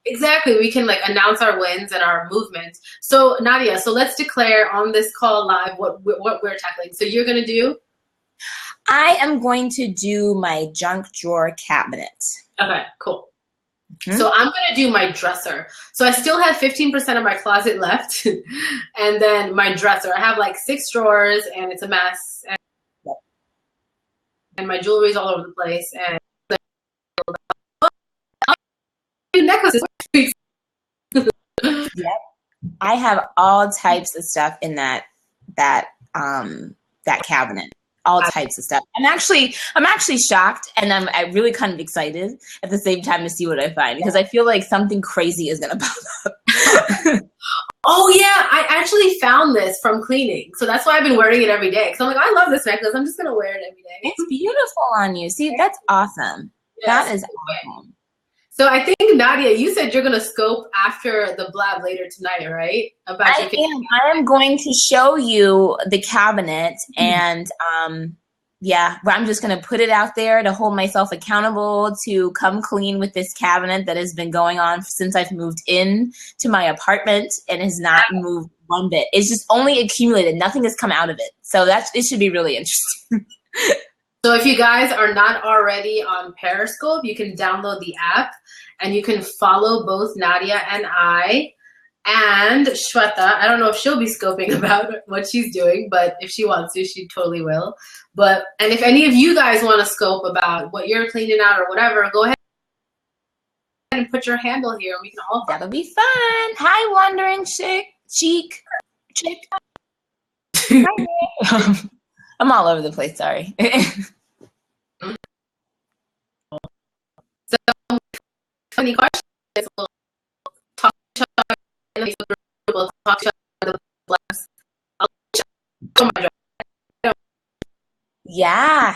exactly. We can like announce our wins and our movements. So Nadia, let's declare on this call live what we're tackling. So you're gonna do? I am going to do my junk drawer cabinet. Okay, cool. Mm-hmm. So I'm gonna do my dresser. So I still have 15% of my closet left, and then my dresser. I have like 6 drawers, and it's a mess. And my jewelry's all over the place, and necklaces. Yep, I have all types of stuff in that cabinet. All types of stuff. I'm actually shocked, and I'm really kind of excited at the same time to see what I find, because I feel like something crazy is gonna pop up. Oh yeah, I actually found this from cleaning, so that's why I've been wearing it every day. Because I'm like, I love this necklace. I'm just gonna wear it every day. It's beautiful on you. See, that's awesome. Yes, that is awesome. So I think Nadia, you said you're gonna scope after the blab later tonight, right? I am going to show you the cabinet, and I'm just gonna put it out there to hold myself accountable to come clean with this cabinet that has been going on since I've moved in to my apartment and has not moved one bit. It's just only accumulated. Nothing has come out of it. So it should be really interesting. So if you guys are not already on Periscope, you can download the app and you can follow both Nadia and I and Shweta. I don't know if she'll be scoping about what she's doing, but if she wants to, she totally will. And if any of you guys want to scope about what you're cleaning out or whatever, go ahead and put your handle here and we can all. That'll be fun. Hi, Wandering Chick. I'm all over the place, sorry. So, any questions? We'll talk to each other. We'll talk to each other. Yeah.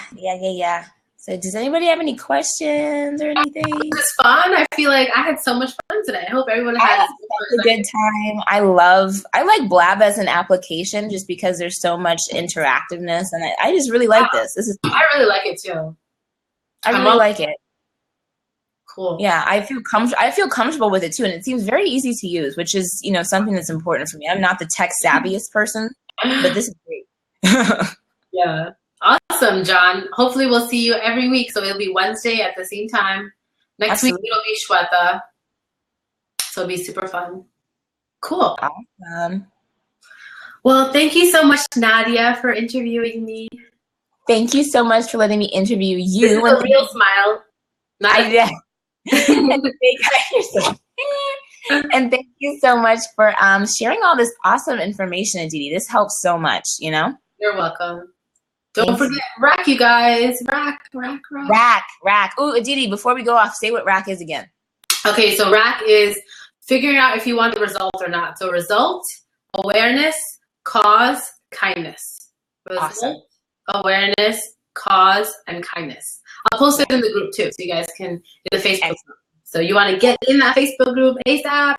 So does anybody have any questions or anything? It was fun. I feel like I had so much fun today. I hope everyone had a good time. I like Blab as an application just because there's so much interactiveness, and I just really like this. I really like it too. I really like it. Cool. Yeah, I feel comfortable with it too, and it seems very easy to use, which is something that's important for me. I'm not the tech savviest person, but this is great. Yeah. Awesome, John. Hopefully we'll see you every week. So it'll be Wednesday at the same time. Next week it'll be Shweta. So it'll be super fun. Cool. Awesome. Well, thank you so much, Nadia, for interviewing me. Thank you so much for letting me interview you. This is a real smile. And thank you so much for sharing all this awesome information, Aditi. This helps so much, You're welcome. Don't forget rack, you guys. Rack. Ooh, Aditi, before we go off, say what rack is again. Okay, so rack is figuring out if you want the result or not. So result, awareness, cause, kindness. Awesome. Awareness, cause, and kindness. I'll post it in the group too, so you guys can, in the Facebook group. So you want to get in that Facebook group ASAP.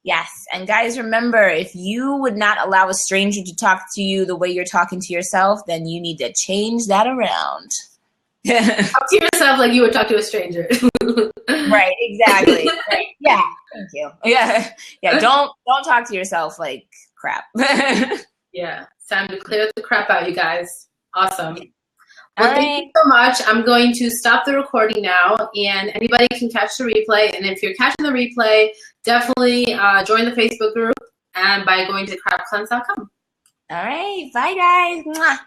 Yes. And guys, remember, if you would not allow a stranger to talk to you the way you're talking to yourself, then you need to change that around. Talk to yourself like you would talk to a stranger. Right, exactly. Right. Yeah, thank you. Yeah. Don't talk to yourself like crap. Yeah, it's time to clear the crap out, you guys. Awesome. All Well, thank you so much. I'm going to stop the recording now, and anybody can catch the replay. And if you're catching the replay, definitely join the Facebook group and by going to crapcleanse.com. All right. Bye, guys. Mwah.